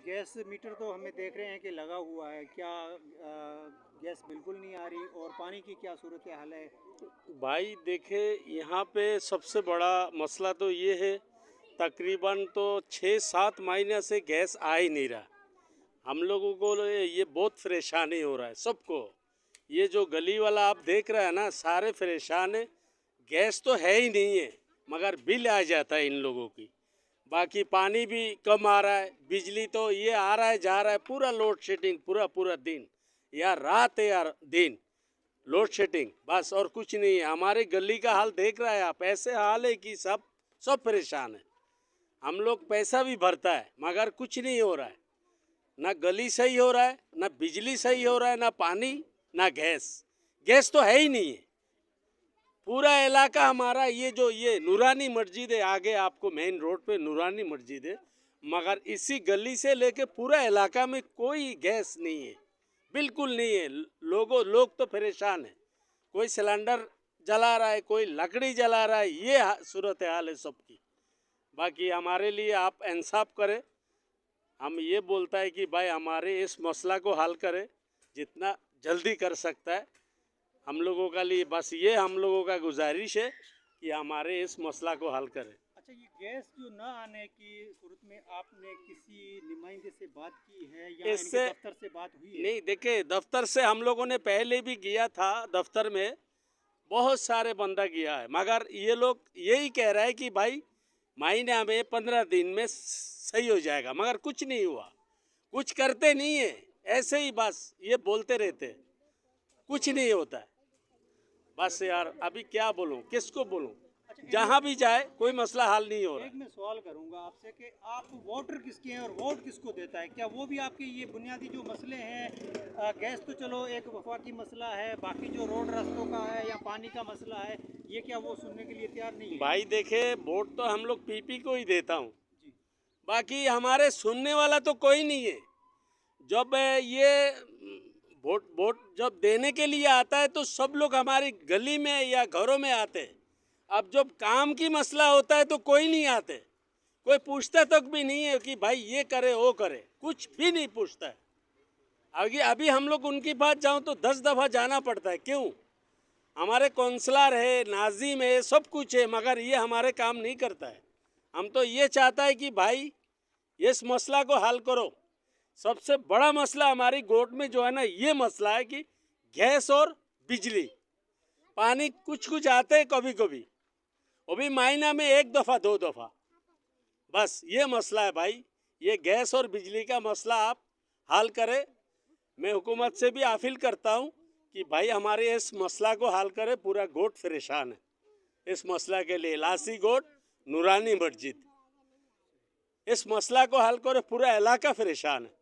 Gas metre तो हमें देख रहे हैं कि लगा हुआ है, क्या गैस बिल्कुल नहीं आ रही? और पानी की क्या सूरत हाल है? भाई देखे, यहाँ पे सबसे बड़ा मसला तो ये है, तकरीबन तो 6-7 महीने से गैस आ ही नहीं रहा। हम लोगों को ये बहुत परेशानी हो रहा है सबको। ये जो गली वाला आप देख रहे हैं ना, सारे परेशान है। गैस तो है ही नहीं है, मगर बिल आ जाता है इन लोगों की। बाकी पानी भी कम आ रहा है, बिजली तो ये आ रहा है जा रहा है, पूरा लोड शेडिंग, पूरा पूरा दिन या रात है या दिन लोड शेडिंग, बस और कुछ नहीं है। हमारे गली का हाल देख रहा है आप, ऐसे हाल है कि सब सब परेशान है। हम लोग पैसा भी भरता है मगर कुछ नहीं हो रहा है। ना गली सही हो रहा है, ना बिजली सही हो रहा है, ना पानी, ना गैस। गैस तो है ही नहीं है। पूरा इलाका हमारा ये नूरानी मस्जिद है, आगे आपको मेन रोड पे नूरानी मस्जिद है, मगर इसी गली से लेके पूरा इलाका में कोई गैस नहीं है, बिल्कुल नहीं है। लोग तो परेशान है। कोई सिलेंडर जला रहा है, कोई लकड़ी जला रहा है, ये सूरत हाल है सबकी। बाकी हमारे लिए आप इंसाफ करें। हम ये बोलता है कि भाई हमारे इस मसला को हल करें जितना जल्दी कर सकता है। हम लोगों का लिए बस ये हम लोगों का गुजारिश है कि हमारे इस मसला को हल करें। अच्छा, ये गैस जो न आने की सूरत में आपने किसी नुमाइंदे से बात की है या इनके इससे दफ्तर से बात हुई है? नहीं, देखे दफ्तर से हम लोगों ने पहले भी किया था, दफ्तर में बहुत सारे बंदा किया है, मगर ये लोग यही कह रहा है कि भाई महीना में 15 दिन में सही हो जाएगा, मगर कुछ नहीं हुआ। कुछ करते नहीं है, ऐसे ही बस ये बोलते रहते हैं, कुछ नहीं होता है। बस यार अभी क्या बोलूं, किसको बोलूं? अच्छा, जहां भी जाए कोई मसला हल नहीं हो रहा एक है। मैं सवाल करूंगा आपसे कि आप वोटर किसके हैं और वोट किसको देता है? क्या वो भी आपके ये बुनियादी जो मसले हैं, गैस तो चलो एक वफाकी मसला है, बाकी जो रोड रास्तों का है या पानी का मसला है, ये क्या वो सुनने के लिए तैयार नहीं है? भाई देखे, वोट तो हम लोग पीपी को ही देता हूँ, जी। बाकी हमारे सुनने वाला तो कोई नहीं है। जब ये वोट वोट जब देने के लिए आता है तो सब लोग हमारी गली में या घरों में आते हैं। अब जब काम की मसला होता है तो कोई नहीं आते, कोई पूछता तक भी नहीं है कि भाई ये करे वो करे, कुछ भी नहीं पूछता है। अभी अभी हम लोग उनकी बात जाऊं तो 10 दफ़ा जाना पड़ता है। क्यों? हमारे कौंसलर है, नाजिम है, सब कुछ है, मगर ये हमारे काम नहीं करता है। हम तो ये चाहता है कि भाई इस मसला को हल करो। सबसे बड़ा मसला हमारी गोट में जो है ना, ये मसला है कि गैस और बिजली। पानी कुछ कुछ आते हैं कभी कभी, वो भी महीना में 1 दफ़ा 2 दफ़ा, बस ये मसला है भाई। ये गैस और बिजली का मसला आप हल करें। मैं हुकूमत से भी अपील करता हूँ कि भाई हमारे इस मसला को हल करें। पूरा गोट परेशान है इस मसला के लिए। लासी गोट, नूरानी मस्जिद, इस मसला को हल करें, पूरा इलाका परेशान है।